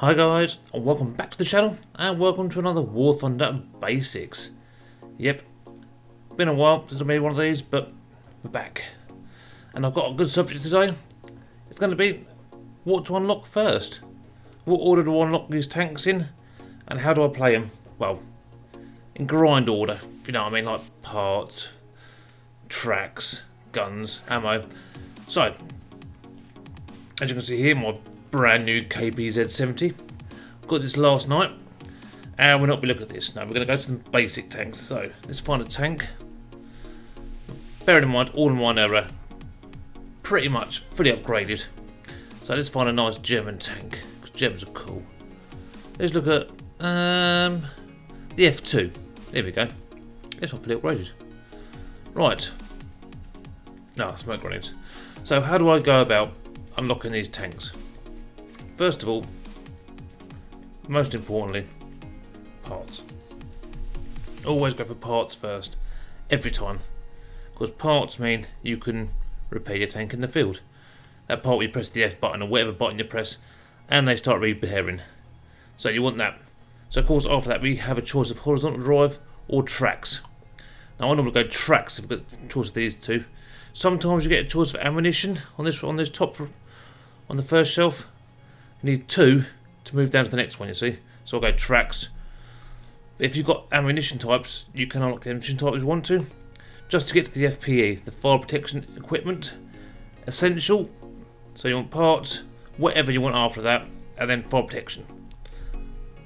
Hi guys, and welcome back to the channel, and welcome to another War Thunder Basics. Yep, been a while since I made one of these, but we're back. And I've got a good subject today. It's going to be what to unlock first. What order do I unlock these tanks in, and how do I play them? Well, in grind order, if you know what I mean, like parts, tracks, guns, ammo. So, as you can see here, my brand new KPZ-70. Got this last night, and we're not going to look at this. No, we're going to go to some basic tanks. So let's find a tank. Bearing in mind, all of mine are pretty much fully upgraded. So let's find a nice German tank, because Germans are cool. Let's look at the F2. There we go. This one fully upgraded. Right. No, smoke grenades. So how do I go about unlocking these tanks? First of all, most importantly, parts. Always go for parts first, every time, because parts mean you can repair your tank in the field. That part where you press the F button or whatever button you press, and they start repairing. So you want that. So of course after that we have a choice of horizontal drive or tracks. Now I normally go tracks if we've got a choice of these two. Sometimes you get a choice of ammunition on this top, on the first shelf. You need two to move down to the next one, you see. So I'll go tracks. If you've got ammunition types, you can unlock the ammunition type if you want to. Just to get to the FPE, the fire protection equipment, essential. So you want parts, whatever you want after that, and then fire protection.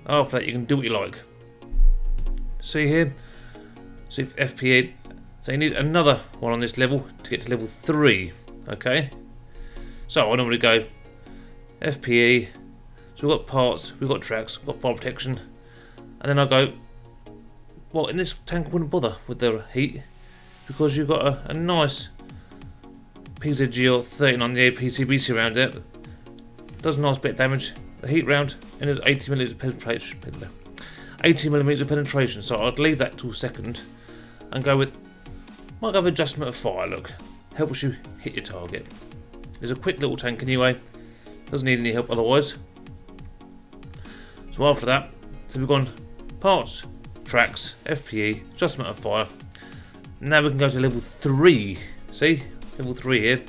After that you can do what you like. See here? See FPE. So you need another one on this level to get to level 3. Okay? So I normally go FPE, so we've got parts, we've got tracks, we've got fire protection, and then I go, well, in this tank I wouldn't bother with the heat, because you've got a nice PZG or 13 on the APCBC round there, does a nice bit of damage, the heat round, and there's 80mm of penetration, 80mm of penetration, so I'd leave that till second, and go with, might go with adjustment of fire, look, helps you hit your target. It's a quick little tank anyway. Doesn't need any help otherwise. So after that, so we've gone parts, tracks, FPE, adjustment of fire. Now we can go to level 3. See? Level 3 here.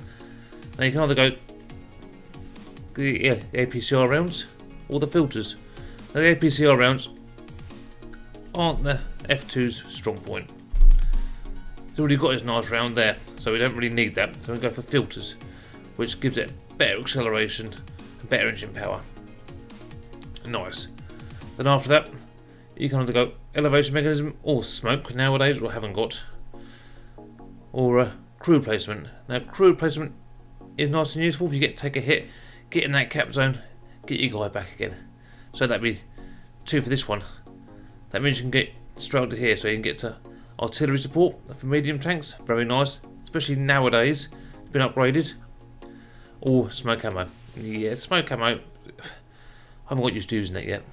Now you can either go the APCR rounds or the filters. Now the APCR rounds aren't the F2's strong point. It's already got its nice round there, so we don't really need that. So we go for filters, which gives it better acceleration and better engine power. Nice. Then after that, you can either go elevation mechanism or smoke nowadays, or haven't got, or crew placement. Now crew placement is nice and useful if you take a hit, get in that cap zone, get your guy back again. So that'd be 2 for this one. That means you can get straight to here, so you can get to artillery support for medium tanks. Very nice, especially nowadays. It's been upgraded. Or smoke ammo. Yeah, smoke ammo, I haven't got used to using it yet.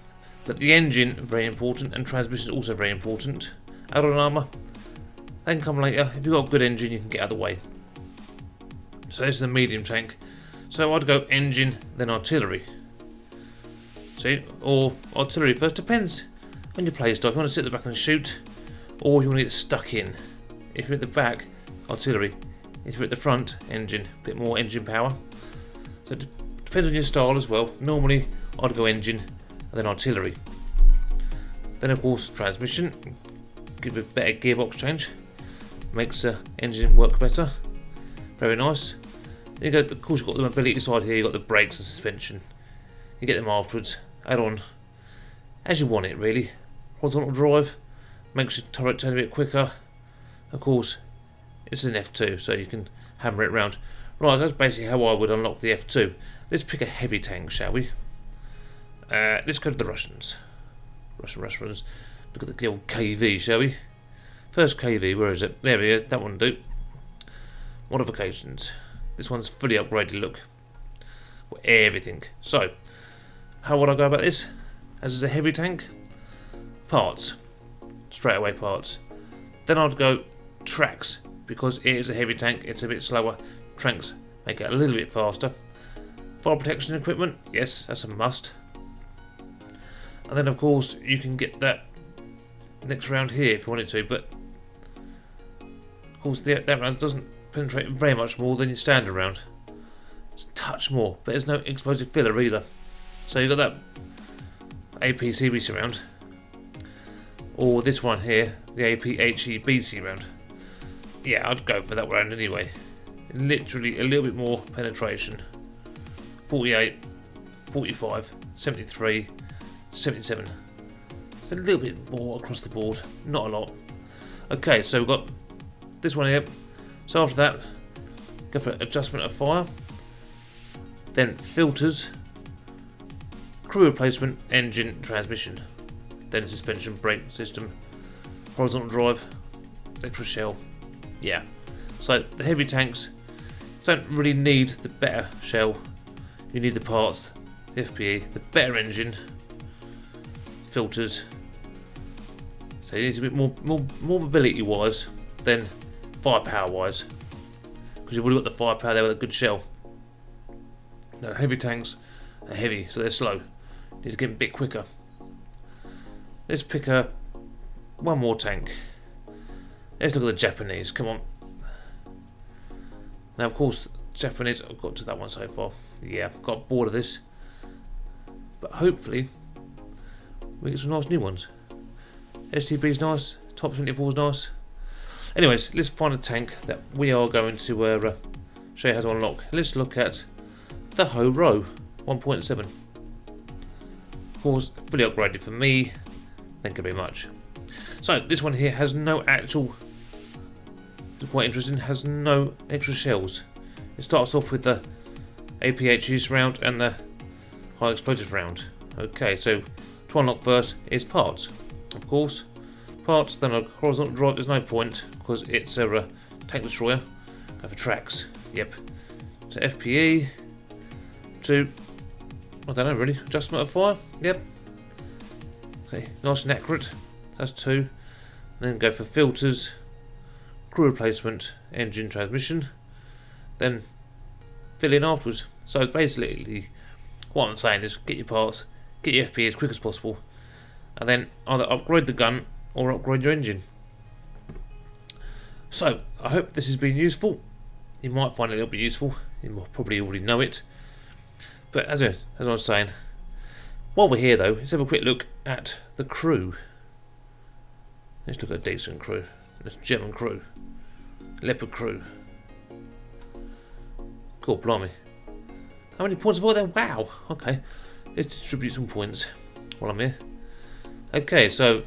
But the engine, very important, and transmission is also very important. Add-on armour, they can come later. If you've got a good engine, you can get out of the way. So this is a medium tank. So I'd go engine, then artillery. See, or artillery first, depends on your play style. If you want to sit at the back and shoot, or you want to get stuck in. If you're at the back, artillery. If you're at the front, engine, a bit more engine power. So it depends on your style as well. Normally I'd go engine and then artillery. Then of course transmission, give a better gearbox change, makes the engine work better. Very nice. Then you go, of course you've got the mobility side here, you've got the brakes and suspension. You get them afterwards, add on as you want it really. Horizontal drive, makes your turret turn a bit quicker. Of course it's an F2, so you can hammer it round. Right, that's basically how I would unlock the F2. Let's pick a heavy tank, shall we? Let's go to the Russians. Russians. Look at the old KV, shall we? First KV, where is it? There we go, that one do. Modifications. This one's fully upgraded, look. Everything. So, how would I go about this? As is a heavy tank? Parts. Straight away parts. Then I'd go tracks. Because it is a heavy tank, it's a bit slower. Tracks make it a little bit faster. Fire protection equipment, yes, that's a must. And then of course you can get that next round here if you wanted to, but of course that round doesn't penetrate very much more than your standard round. It's a touch more, but there's no explosive filler either. So you've got that AP-CBC round, or this one here, the AP-HE-BC round. Yeah, I'd go for that round anyway. Literally a little bit more penetration. 48, 45, 73, 77. It's a little bit more across the board, not a lot. Okay, so we've got this one here. So after that, go for adjustment of fire, then filters, crew replacement, engine, transmission, then suspension, brake system, horizontal drive, extra shell. Yeah, so the heavy tanks don't really need the better shell. You need the parts, the FPE, the better engine, filters. So you need a bit more mobility wise than firepower wise, because you've already got the firepower there with a good shell. Now heavy tanks are heavy, so they're slow. You need to get them a bit quicker. Let's pick one more tank. Let's look at the Japanese. Come on. Now of course Japanese, I've got to that one so far. Yeah, I've got bored of this, but hopefully we get some nice new ones. STB's nice, Top 74's nice. Anyways, let's find a tank that we are going to show you how to unlock. Let's look at the Ho Ro 1.7. Of course, fully upgraded for me. Thank you very much. So this one here has no actual, it's quite interesting, has no extra shells. It starts off with the APHs round and the high explosive round. Okay, so to unlock first is parts. Of course, parts, then a horizontal drive, there's no point because it's a tank destroyer. Go for tracks, yep. So FPE, to, I don't know really, adjustment of fire, yep. Okay, nice and accurate, that's 2. Then go for filters, crew replacement, engine, transmission, then fill in afterwards. So basically what I'm saying is get your parts, get your FPE as quick as possible, and then either upgrade the gun or upgrade your engine. So I hope this has been useful. You might find it a little bit useful, you probably already know it, but as I was saying, while we're here though, let's have a quick look at the crew. Let's look at a decent crew. This German crew, Leopard crew. Cool, blimey. How many points have I got there? Wow, okay. Let's distribute some points while I'm here. Okay, so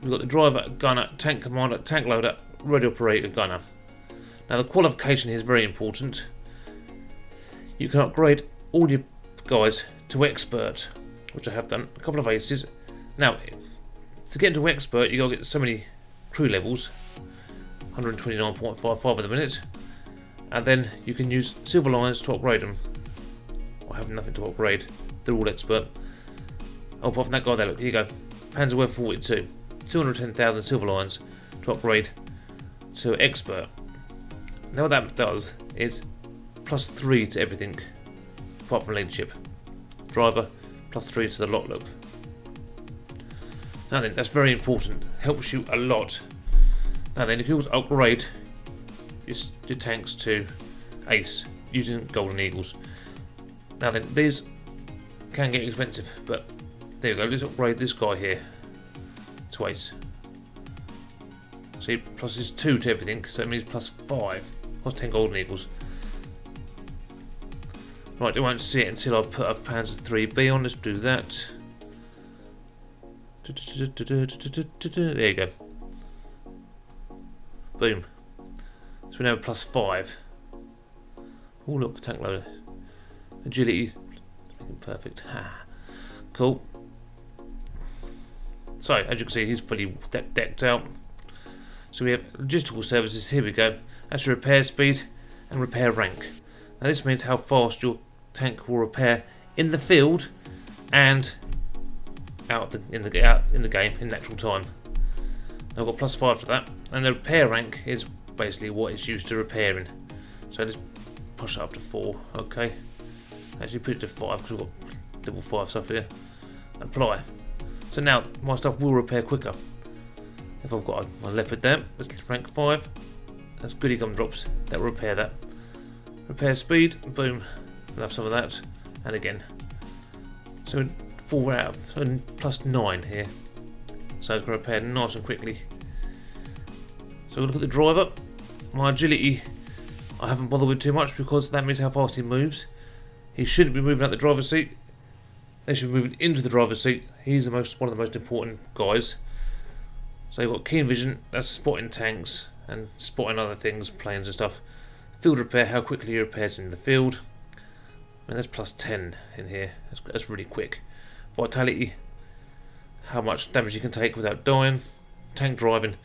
we've got the driver, gunner, tank commander, tank loader, radio operator, gunner. Now the qualification here is very important. You can upgrade all your guys to expert, which I have done, a couple of aces. Now, to get into expert, you got to get so many crew levels, 129.55 at the minute, and then you can use silver lines to upgrade them. I have nothing to upgrade, they're all expert. Oh, apart from that guy there, look, here you go, Panzerwerfer 42, 210,000 silver lines to upgrade to expert. Now what that does is +3 to everything, apart from leadership. Driver, +3 to the lot look. Now then, that's very important, helps you a lot. Now then, you can also upgrade your tanks to ace using golden eagles. Now then, these can get expensive, but there you go, let's upgrade this guy here to ace. See, plus is 2 to everything, so it means +5. Plus 10 golden eagles. Right, I won't see it until I put a Panzer 3B on. Let's do that. There you go. Boom. So we now have +5. Oh look, tank loader. Agility. Perfect. Ha. Cool. So, as you can see, he's fully decked out. So we have logistical services. Here we go. That's your repair speed and repair rank. Now this means how fast your tank will repair in the field and out in the game in natural time. Now I've got +5 for that, and the repair rank is basically what it's used to repairing. So let's push it up to 4. Okay. Actually put it to 5 because we've got level 5 stuff here. Apply. So now my stuff will repair quicker. If I've got my leopard there, that's rank 5. That's goody gumdrops. That will repair that. Repair speed, boom. We'll have some of that. And again. So 4 out of +9 here. So it's going to repair nice and quickly. So we'll look at the driver. My agility, I haven't bothered with too much because that means how fast he moves. He shouldn't be moving out the driver's seat. They should be moving into the driver's seat. He's one of the most important guys. So you've got keen vision, that's spotting tanks and spotting other things, planes and stuff. Field repair, how quickly he repairs in the field. And that's +10 in here. That's really quick. Vitality, how much damage you can take without dying. Tank driving,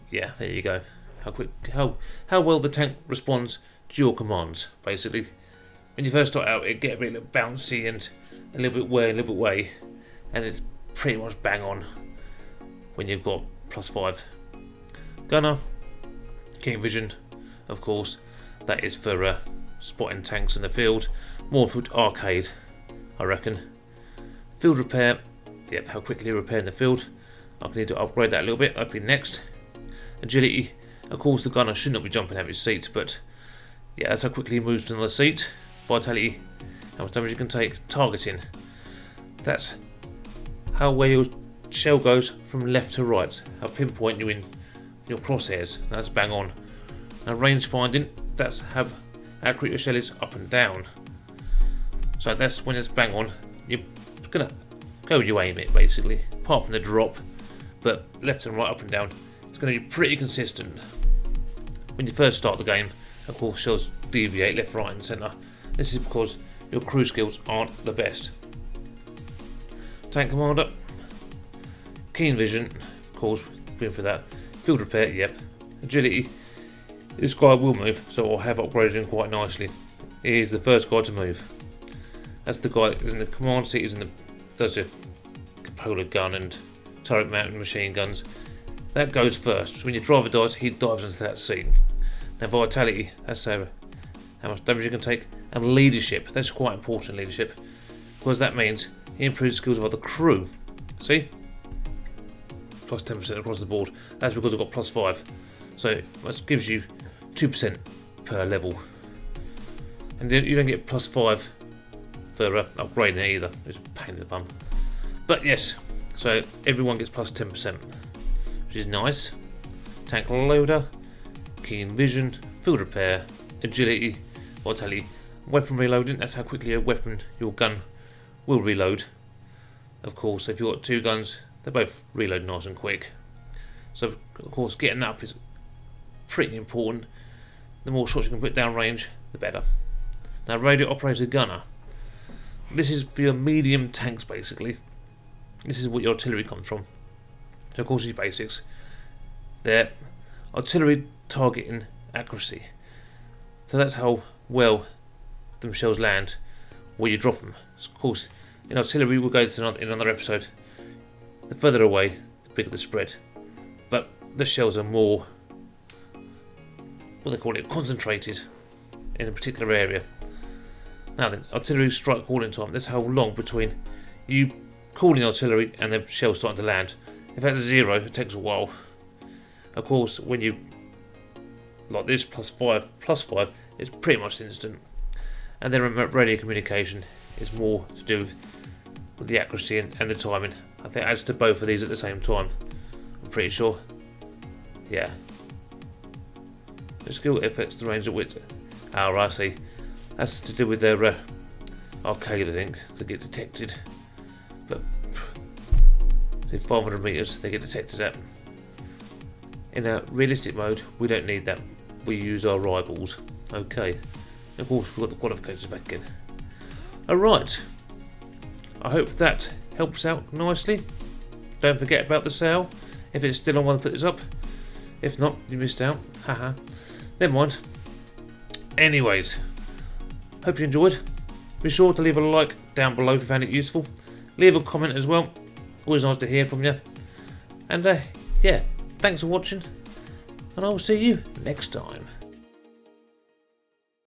yeah, there you go. How well the tank responds to your commands, basically. When you first start out, it get a bit bouncy and a little bit way, and it's pretty much bang on when you've got +5. Gunner, keen vision, of course, that is for spotting tanks in the field. More for arcade, I reckon. Field repair, yep, how quickly you repair in the field. I need to upgrade that a little bit, that'd be next. Agility, of course the gunner should not be jumping out of his seat, but yeah, that's how quickly he moves to another seat. Vitality, how much damage you can take. Targeting, that's how where your shell goes from left to right, how pinpoint you in your crosshairs, that's bang on. Now range finding, that's how accurate your shell is up and down. So that's when it's bang on, you're gonna go where you aim it basically, apart from the drop, but left and right, up and down, it's gonna be pretty consistent. When you first start the game, of course shells deviate left, right and centre. This is because your crew skills aren't the best. Tank commander, keen vision, of course, been for that. Field repair, yep. Agility, this guy will move, so I'll have upgraded him quite nicely. He is the first guy to move. That's the guy that is in the command seat, does your cupola gun and turret mounted machine guns. That goes first. When your driver dies, he dives into that seat. Now vitality, that's how much damage you can take. And leadership, that's quite important, leadership, because that means he improves the skills of other crew. See? Plus 10% across the board. That's because I've got +5. So that gives you 2% per level. And you don't get +5 for upgrading it either. It's a pain in the bum. But yes, so everyone gets +10%, which is nice. Tank loader, keen vision, field repair, agility, vitality, weapon reloading, that's how quickly your gun will reload. Of course, if you've got 2 guns, they both reload nice and quick. So of course getting that up is pretty important. The more shots you can put down range, the better. Now radio operated gunner. This is for your medium tanks basically. This is what your artillery comes from. So of course these basics. They're artillery targeting accuracy. So that's how well them shells land where you drop them. So of course in artillery we'll go to in another episode. The further away, the bigger the spread. But the shells are more, what they call it, concentrated in a particular area. Now then, artillery strike calling time. That's how long between you calling artillery and the shells starting to land. If that's 0, it takes a while. Of course, when you like this +5, it's pretty much instant. And then radio communication is more to do with the accuracy and the timing. I think it adds to both of these at the same time. I'm pretty sure. Yeah. The skill affects the range at which. Oh, I see. That's to do with their arcade, I think. They get detected. But in 500 meters, they get detected at. In a realistic mode, we don't need that. We use our rivals. Okay. Of course, we've got the qualifications back again. Alright. I hope that helps out nicely. Don't forget about the sale. If it's still on when I put this up. If not, you missed out. Haha. Never mind. Anyways, hope you enjoyed. Be sure to leave a like down below if you found it useful. Leave a comment as well. Always nice to hear from you. And yeah, thanks for watching. And I will see you next time.